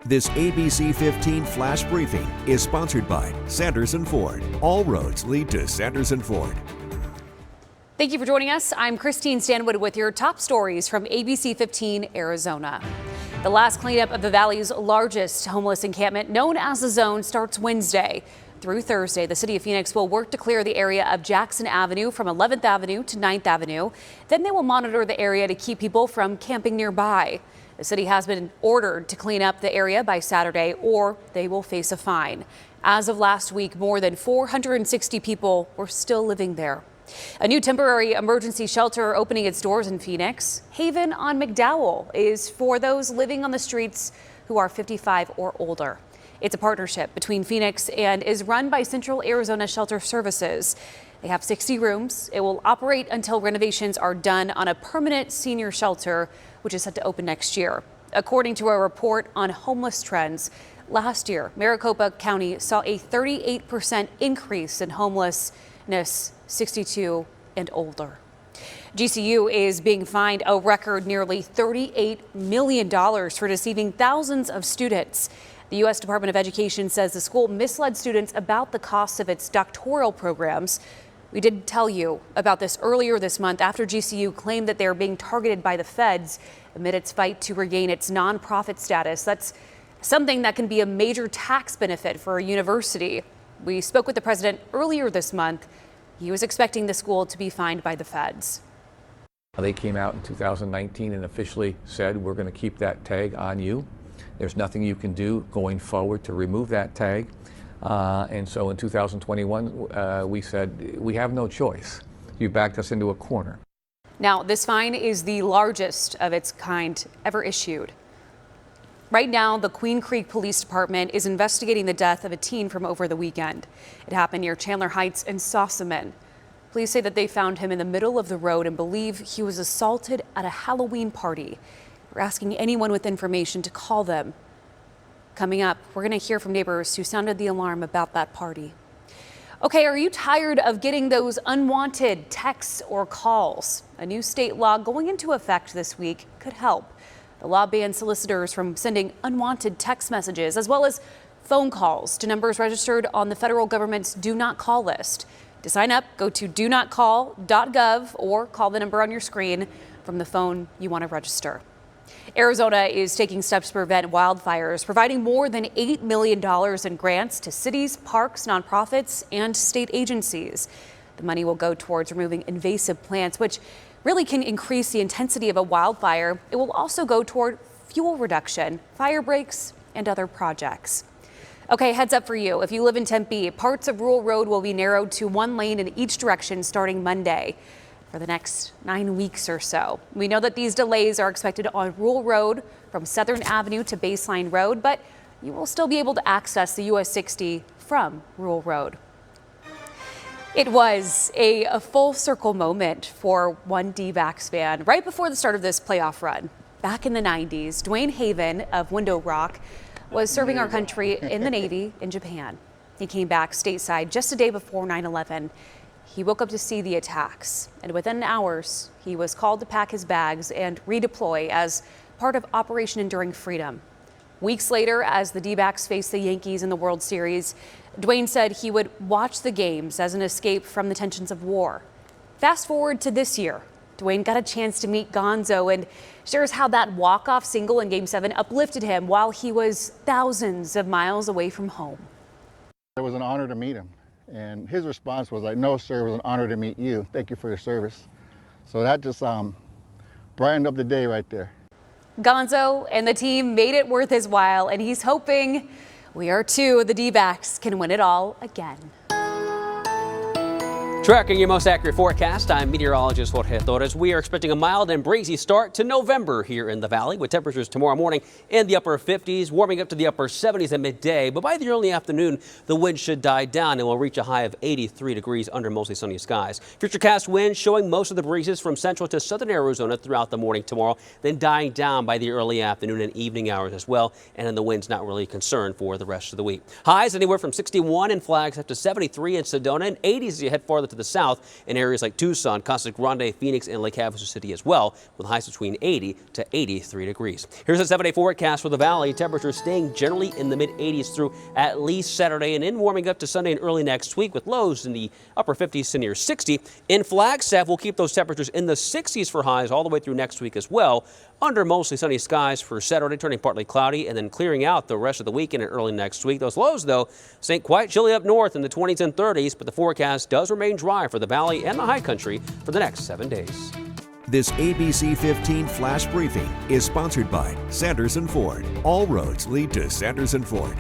This ABC15 flash briefing is sponsored by Sanderson Ford. All roads lead to Sanderson Ford. Thank you for joining us. I'm Christine Stanwood with your top stories from ABC15 Arizona. The last cleanup of the Valley's largest homeless encampment, known as the Zone, starts Wednesday. Through Thursday, the city of Phoenix will work to clear the area of Jackson Avenue from 11th Avenue to 9th Avenue. Then they will monitor the area to keep people from camping nearby. The city has been ordered to clean up the area by Saturday or they will face a fine. As of last week, more than 460 people were still living there. A new temporary emergency shelter opening its doors in Phoenix. Haven on McDowell is for those living on the streets who are 55 or older. It's a partnership between Phoenix and is run by Central Arizona Shelter Services. They have 60 rooms. It will operate until renovations are done on a permanent senior shelter, which is set to open next year. According to a report on homeless trends, last year, Maricopa County saw a 38% increase in homelessness 62 and older. GCU is being fined a record nearly $38 million for deceiving thousands of students. The U.S. Department of Education says the school misled students about the cost of its doctoral programs. We did tell you about this earlier this month after GCU claimed that they're being targeted by the feds amid its fight to regain its nonprofit status. That's something that can be a major tax benefit for a university. We spoke with the president earlier this month. He was expecting the school to be fined by the feds. They came out in 2019 and officially said, we're going to keep that tag on you. There's nothing you can do going forward to remove that tag. And so in 2021, we said, we have no choice. You backed us into a corner. Now, this fine is the largest of its kind ever issued. Right now, the Queen Creek Police Department is investigating the death of a teen from over the weekend. It happened near Chandler Heights and Sossaman. Police say that they found him in the middle of the road and believe he was assaulted at a Halloween party. We're asking anyone with information to call them. Coming up, we're going to hear from neighbors who sounded the alarm about that party. Okay, are you tired of getting those unwanted texts or calls? A new state law going into effect this week could help. The law bans solicitors from sending unwanted text messages as well as phone calls to numbers registered on the federal government's Do Not Call list. To sign up, go to donotcall.gov or call the number on your screen from the phone you want to register. Arizona is taking steps to prevent wildfires, providing more than $8 million in grants to cities, parks, nonprofits, and state agencies. The money will go towards removing invasive plants, which really can increase the intensity of a wildfire. It will also go toward fuel reduction, fire breaks, and other projects. Okay, heads up for you. If you live in Tempe, parts of Rural Road will be narrowed to one lane in each direction starting Monday for the next 9 weeks or so. We know that these delays are expected on Rural Road from Southern Avenue to Baseline Road, but you will still be able to access the US 60 from Rural Road. It was a full circle moment for one D-backs fan right before the start of this playoff run. Back in the 90s, Dwayne Haven of Window Rock was serving our country in the Navy in Japan. He came back stateside just a day before 9/11. He woke up to see the attacks, and within hours, he was called to pack his bags and redeploy as part of Operation Enduring Freedom. Weeks later, as the D-backs faced the Yankees in the World Series, Dwayne said he would watch the games as an escape from the tensions of war. Fast forward to this year, Dwayne got a chance to meet Gonzo and shares how that walk-off single in Game 7 uplifted him while he was thousands of miles away from home. It was an honor to meet him. And his response was like, no, sir, it was an honor to meet you. Thank you for your service. So that just brightened up the day right there. Gonzo and the team made it worth his while, and he's hoping we are too. The D-backs can win it all again. Tracking your most accurate forecast, I'm meteorologist Jorge Torres. We are expecting a mild and breezy start to November here in the valley, with temperatures tomorrow morning in the upper 50s, warming up to the upper 70s at midday. But by the early afternoon, the wind should die down and will reach a high of 83 degrees under mostly sunny skies. Futurecast winds showing most of the breezes from central to southern Arizona throughout the morning tomorrow, then dying down by the early afternoon and evening hours as well. And then the wind's not really concerned for the rest of the week. Highs anywhere from 61 in Flags up to 73 in Sedona and 80s as you head farther to to the south in areas like Tucson, Casa Grande, Phoenix, and Lake Havasu City as well, with highs between 80 to 83 degrees. Here's a 7-day forecast for the valley. Temperatures staying generally in the mid-80s through at least Saturday, and then warming up to Sunday and early next week with lows in the upper 50s to near 60. In Flagstaff, we'll keep those temperatures in the 60s for highs all the way through next week as well, under mostly sunny skies for Saturday, turning partly cloudy and then clearing out the rest of the weekend and early next week. Those lows, though, stay quite chilly up north in the 20s and 30s, but the forecast does remain dry for the valley and the high country for the next 7 days. This ABC15 Flash Briefing is sponsored by Sanderson Ford. All roads lead to Sanderson Ford.